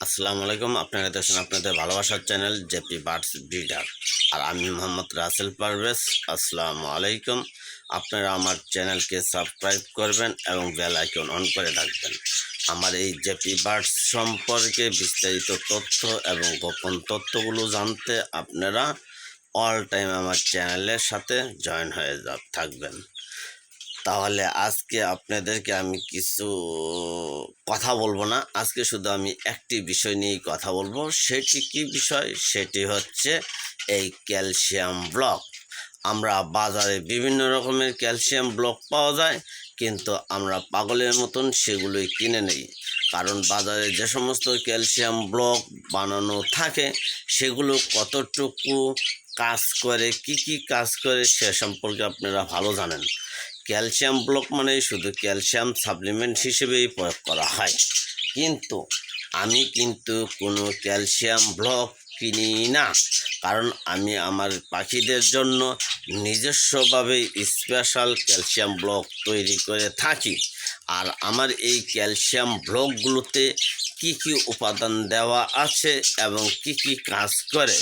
আসসালামু আলাইকুম। আপনারা দেখছেন আপনাদের ভালোবাসার চ্যানেল জেপি বার্ডস ব্রিডার, আর আমি মোহাম্মদ রাসেল পারভেজ। আসসালামু আলাইকুম। আপনারা আমার চ্যানেলকে সাবস্ক্রাইব করবেন এবং বেল আইকন অন করে রাখবেন। আমার এই জেপি বার্ডস সম্পর্কে বিস্তারিত তথ্য এবং গোপন তথ্যগুলো জানতে আপনারা অল টাইম আমার চ্যানেলের সাথে জয়েন হয়ে থাকবেন। তাহলে আজকে আপনাদেরকে আমি কিছু কথা বলবো না, আজকে শুধু আমি একটি বিষয় নিয়েই কথা বলবো। সেটি কি বিষয়? সেটি হচ্ছে এই ক্যালসিয়াম ব্লক। আমরা বাজারে বিভিন্ন রকমের ক্যালসিয়াম ব্লক পাওয়া যায়, কিন্তু আমরা পাগলের মতন সেগুলোই কিনে নেই। কারণ বাজারে যে সমস্ত ক্যালসিয়াম ব্লক বানানো থাকে সেগুলো কতটুকু কাজ করে, কি কাজ করে সে সম্পর্কে আপনারা ভালো জানেন। ক্যালসিয়াম ব্লক মানে শুধু ক্যালসিয়াম সাপ্লিমেন্ট হিসেবেই প্রয়োগ করা হয়, কিন্তু আমি কোনো ক্যালসিয়াম ব্লক কিনি না। কারণ আমি আমার পাখিদের জন্য নিজস্বভাবে স্পেশাল ক্যালসিয়াম ব্লক তৈরি করে থাকি। আর আমার এই ক্যালসিয়াম ব্লকগুলোতে কি উপাদান দেওয়া আছে এবং কি কাজ করে,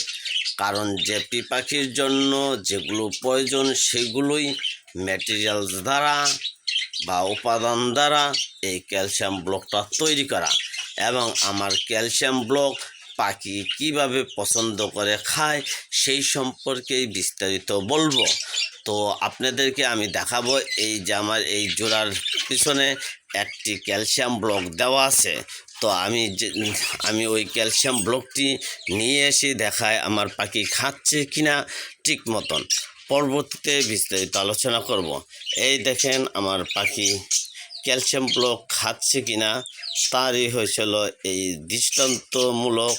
কারণ জেপি পাখির জন্য যেগুলো প্রয়োজন সেগুলোই ম্যাটেরিয়ালস দ্বারা বা উপাদান দ্বারা এই ক্যালসিয়াম ব্লকটা তৈরি করা। এবং আমার ক্যালসিয়াম ব্লক পাখি কিভাবে পছন্দ করে খায় সেই সম্পর্কেই বিস্তারিত বলবো। তো আপনাদেরকে আমি দেখাবো, এই যে আমার এই জোড়ার পিছনে একটি ক্যালসিয়াম ব্লক দেওয়া আছে। তো আমি ওই ক্যালসিয়াম ব্লকটি নিয়ে এসে দেখায় আমার পাখি খাচ্ছে কিনা ঠিক মতন। পরবর্তীতে বিস্তারিত আলোচনা করব। এই দেখেন আমার পাখি ক্যালসিয়াম ব্লক খাচ্ছে কিনা তারই হয়েছিল এই দৃষ্টান্তমূলক।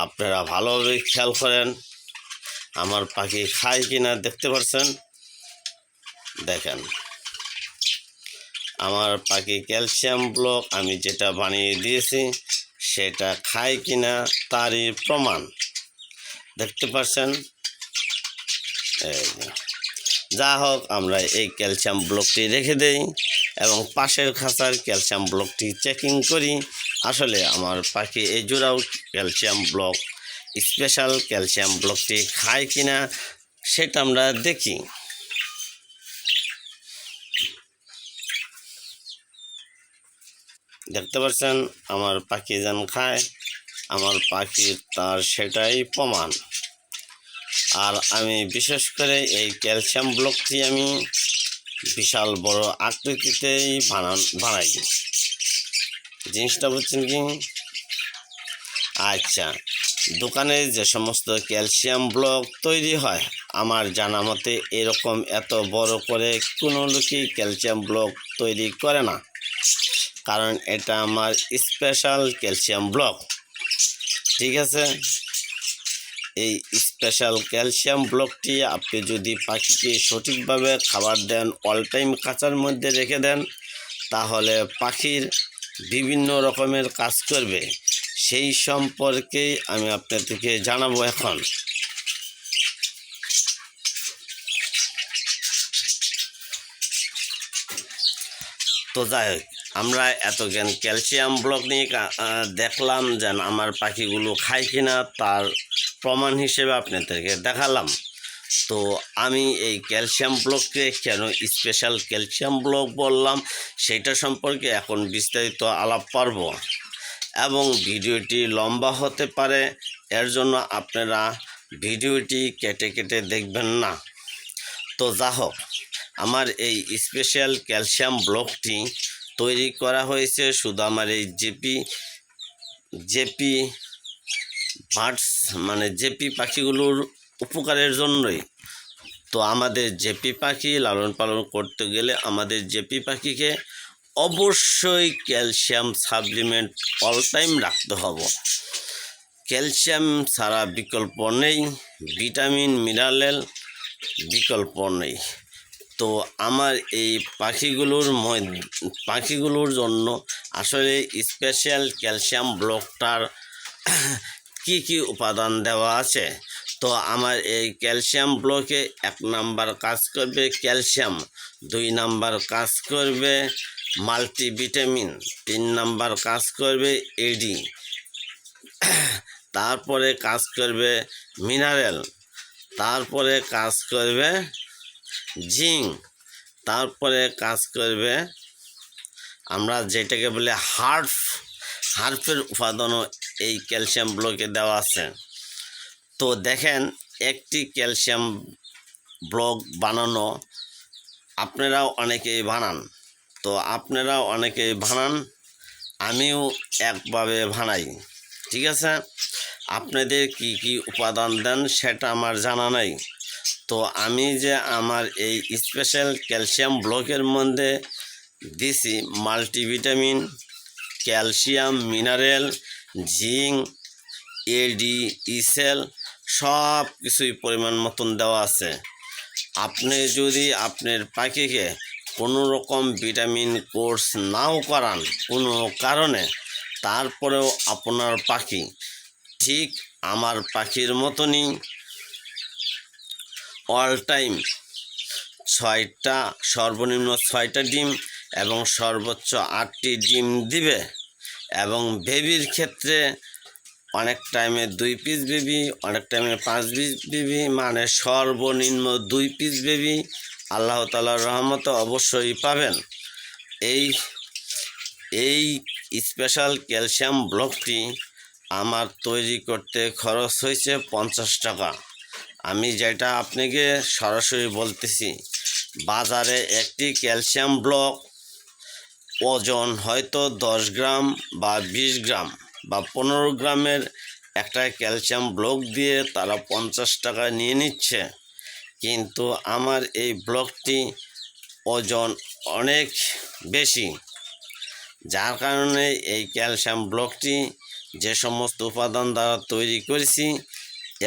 আপনারা ভালোভাবে খেয়াল করেন আমার পাখি খায় কিনা। দেখতে পাচ্ছেন, দেখেন আমার পাখি ক্যালসিয়াম ব্লক আমি যেটা বানিয়ে দিয়েছি সেটা খায় কিনা তারই প্রমাণ। দেখতে পাচ্ছেন। যা হোক, আমরা এই ক্যালসিয়াম ব্লকটি রেখে দেই এবং পাশের খাঁচার ক্যালসিয়াম ব্লকটি চেকিং করি। আসলে আমার পাখি এই জোড়াও ক্যালসিয়াম ব্লক, স্পেশাল ক্যালসিয়াম ব্লকটি খায় কিনা সেটা আমরা দেখি। দেখতে পাচ্ছেন আমার পাখি যেন খায়, আমার পাখির তার সেটাই প্রমাণ। আর আমি বিশেষ করে এই ক্যালসিয়াম ব্লকটি আমি বিশাল বড় আকৃতিতেই বানাই। জিনিসটা বুঝছেন কি? আচ্ছা, দোকানে যে সমস্ত ক্যালসিয়াম ব্লক তৈরি হয় আমার জানা মতে এরকম এত বড় করে কোনো লোকই ক্যালসিয়াম ব্লক তৈরি করে না, কারণ এটা আমার স্পেশাল ক্যালসিয়াম ব্লক। ঠিক আছে, এই স্পেশাল ক্যালসিয়াম ব্লকটি আপনি যদি পাখিকে সঠিকভাবে খাবার দেন, অল টাইম খাঁচার মধ্যে রেখে দেন, তাহলে পাখির বিভিন্ন রকমের কাজ করবে। সেই সম্পর্কেই আমি আপনাদেরকে জানাবো এখন। তো যাই হোক, আমরা এতজ্ঞান ক্যালসিয়াম ব্লক নিয়ে দেখলাম যেন আমার পাখিগুলো খায় কিনা তার প্রমাণ হিসেবে আপনাদেরকে দেখালাম। তো আমি এই ক্যালসিয়াম ব্লককে কেন স্পেশাল ক্যালসিয়াম ব্লক বললাম সেটা সম্পর্কে এখন বিস্তারিত আলাপ পারব, এবং ভিডিওটি লম্বা হতে পারে, এর জন্য আপনারা ভিডিওটি কেটে দেখবেন না। তো যা হোক, আমার এই স্পেশাল ক্যালসিয়াম ব্লকটি তৈরি করা হয়েছে শুধু আমার এই জেপি বার্ডস মানে জেপি পাখিগুলোর উপকারের জন্যই। তো আমাদের জেপি পাখি লালন পালন করতে গেলে আমাদের জেপি পাখিকে অবশ্যই ক্যালসিয়াম সাপ্লিমেন্ট অল টাইম রাখতে হবে। ক্যালসিয়াম ছাড়া বিকল্প নেই, ভিটামিন মিনারেল বিকল্প নেই। তো আমার এই পাখিগুলোর জন্য আসলে স্পেশাল ক্যালসিয়াম ব্লকটার কি উপাদান দেওয়া আছে। তো আমার এই ক্যালসিয়াম ব্লকে 1 নাম্বার কাজ করবে ক্যালসিয়াম, 2 নাম্বার কাজ করবে মাল্টিভিটামিন, 3 নাম্বার কাজ করবে এডি, তারপরে কাজ করবে মিনারেল, তারপরে কাজ করবে জিঙ্ক, তারপরে কাজ করবে আমরা যেটাকে বলে হার্ফের উপাদানও এই ক্যালসিয়াম ব্লকে দেওয়া আছে। তো দেখেন একটি ক্যালসিয়াম ব্লক বানানো আপনারাও অনেকেই বানান, তো আপনারাও অনেকেই বানান, আমিও একভাবে বানাই। ঠিক আছে, আপনাদের কি কি উপাদান দেন সেটা আমার জানা নাই। তো আমি যে আমার এই স্পেশাল ক্যালসিয়াম ব্লকের মধ্যে দিছি মাল্টিভিটামিন, ক্যালসিয়াম, মিনারেল, জিঙ্ক, এডি, ইসেল, সব কিছুই পরিমাণ মতন দেওয়া আছে। আপনি যদি আপনার পাখিকে কোনো রকম ভিটামিন কোর্স নাও করান কোনো কারণে, তারপরেও আপনার পাখি ঠিক আমার পাখির মতনই অল টাইম সর্বনিম্ন 6টা ডিম এবং সর্বোচ্চ 8টি ডিম দিবে। এবং বেবির ক্ষেত্রে অনেক টাইমে 2 পিস বেবি, অনেক টাইমে 5 পিস বেবি, মানে সর্বনিম্ন 2 পিস বেবি আল্লাহ তাআলার রহমতে অবশ্যই পাবেন। এই স্পেশাল ক্যালসিয়াম ব্লকটি আমার তৈরি করতে খরচ হয়েছে 50 টাকা। আমি যেটা আপনাকে সরাসরি বলতেছি, বাজারে একটি ক্যালসিয়াম ব্লক ওজন হয়তো 10 গ্রাম বা 20 গ্রাম বা 15 গ্রামের একটা ক্যালসিয়াম ব্লক দিয়ে তারা 50 টাকা নিয়ে নিচ্ছে, কিন্তু আমার এই ব্লকটি ওজন অনেক বেশি, যার কারণে এই ক্যালসিয়াম ব্লকটি যে সমস্ত উপাদান দ্বারা তৈরি করেছি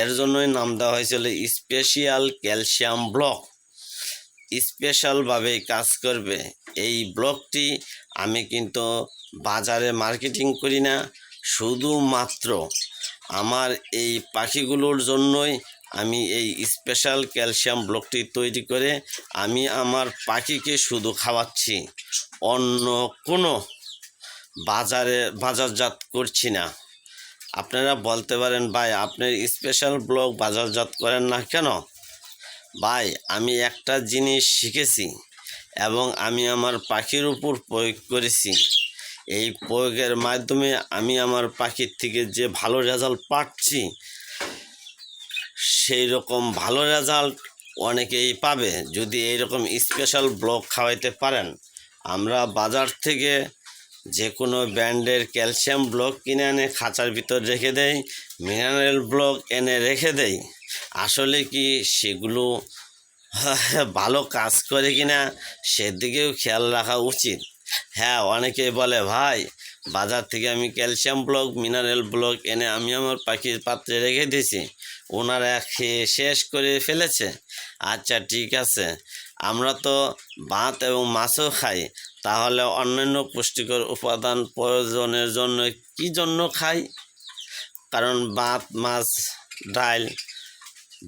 এর জন্যই নাম দেওয়া হয়েছিল স্পেশাল ক্যালসিয়াম ব্লক। স্পেশালভাবে কাজ করবে এই ব্লকটি। আমি কিন্তু বাজারে মার্কেটিং করি না, শুধুমাত্র আমার এই পাখিগুলোর জন্যই আমি এই স্পেশাল ক্যালসিয়াম ব্লকটি তৈরি করে আমি আমার পাখিকে শুধু খাওয়াচ্ছি, অন্য কোনো বাজারজাত করছি না। আপনারা বলতে পারেন, ভাই আপনার স্পেশাল ব্লক বাজারজাত করেন না কেন? ভাই আমি একটা জিনিস শিখেছি এবং আমি আমার পাখির উপর প্রয়োগ করেছি। এই প্রয়োগের মাধ্যমে আমি আমার পাখির থেকে যে ভালো রেজাল্ট পাচ্ছি, সেই রকম ভালো রেজাল্ট অনেকেই পাবে যদি এইরকম স্পেশাল ব্লক খাওয়াইতে পারেন। আমরা বাজার থেকে যে কোনো ব্র্যান্ডের ক্যালসিয়াম ব্লক কিনে এনে খাঁচার ভিতর রেখে দেই, মিনারেল ব্লক এনে রেখে দেই, আসলে কি সেগুলো ভালো কাজ করে কিনা সেদিকেও খেয়াল রাখা উচিত। হ্যাঁ, অনেকেই বলে ভাই বাজার থেকে আমি ক্যালসিয়াম ব্লক, মিনারেল ব্লক এনে আমি আমার পাখির পাত্রে রেখে দিয়েছি, ওনারা খেয়ে শেষ করে ফেলেছে। আচ্ছা ঠিক আছে, আমরা তো ভাত এবং মাছও খাই, তাহলে অন্যান্য পুষ্টিকর উপাদান প্রয়োজনের জন্য কি জন্য খাই? কারণ ভাত, মাছ, ডাল,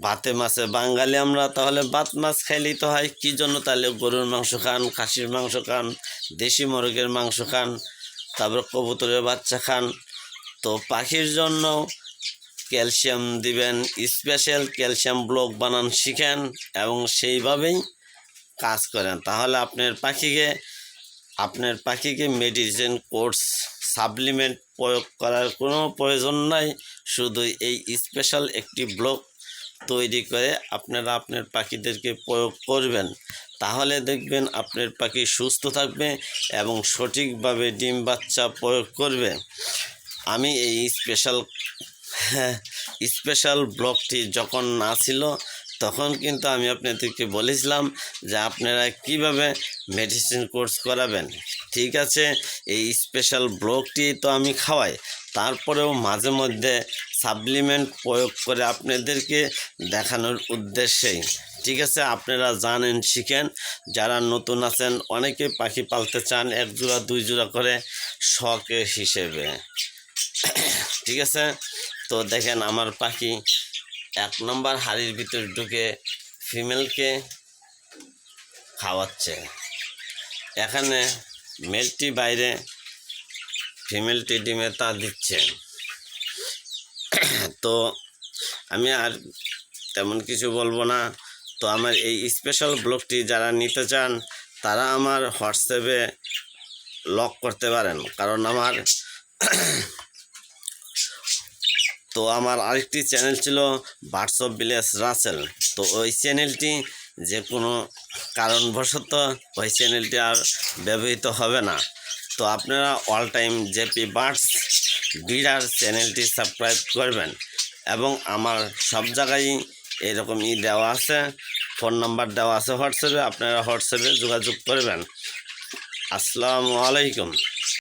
ভাতে মাছে বাঙালি আমরা, তাহলে ভাত মাছ খাইলেই তো হয়। কী জন্য তাহলে গরুর মাংস খান, খাসির মাংস খান, দেশি মুরগির মাংস খান, তারপর কবুতরের বাচ্চা খান? তো পাখির জন্য ক্যালসিয়াম দিবেন, স্পেশাল ক্যালসিয়াম ব্লক বানান শিখেন এবং সেইভাবেই কাজ করেন, তাহলে আপনার পাখিকে মেডিসিন কোর্স, সাপ্লিমেন্ট প্রয়োগ করার কোনো প্রয়োজন নাই। শুধু এই স্পেশাল একটি ব্লক তৈরি করে আপনারা আপনার পাখিদেরকে প্রয়োগ করবেন, তাহলে দেখবেন আপনার পাখি সুস্থ থাকবে এবং সঠিকভাবে ডিম বাচ্চা প্রয়োগ করবে। আমি এই স্পেশাল ব্লকটি যখন না ছিল তখন কিন্তু আমি আপনাদেরকে বলেছিলাম যে আপনারা কিভাবে মেডিসিন কোর্স করাবেন। ঠিক আছে, এই স্পেশাল ব্লকটি তো আমি খাওয়াই, তারপরেও মাঝে মধ্যে সাপ্লিমেন্ট প্রয়োগ করে আপনাদেরকে দেখানোর উদ্দেশ্যেই। ঠিক আছে, আপনারা জানেন, শিখেন। যারা নতুন আছেন, অনেকে পাখি পালতে চান 1 জোড়া 2 জোড়া করে শখের হিসেবে। ঠিক আছে, তো দেখেন আমার পাখি 1 নম্বর হাড়ির ভিতর ঢুকে ফিমেলকে খাওয়াচ্ছে। এখানে মেলটি বাইরে, ফিমেলটি ডিমে তা দিচ্ছে। তো আমি আর তেমন কিছু বলবো না। তো আমার এই স্পেশাল ব্লগটি যারা নিতে চান তারা আমার হোয়াটসঅ্যাপে লক করতে পারেন, কারণ আমার আরেকটি চ্যানেল ছিল বার্ডস অফ ভিলেজ রাসেল। তো ওই চ্যানেলটি যে কোনো কারণবশত ওই চ্যানেলটি আর ব্যবহৃত হবে না। তো আপনারা all time JP birds breeder চ্যানেলটি সাবস্ক্রাইব করবেন, এবং আমার সব জায়গায় এরকম দেওয়া আছে, ফোন নাম্বার দেওয়া আছে হোয়াটসঅ্যাপে, আপনারা হোয়াটসঅ্যাপে যোগাযোগ করবেন। আসসালামু আলাইকুম।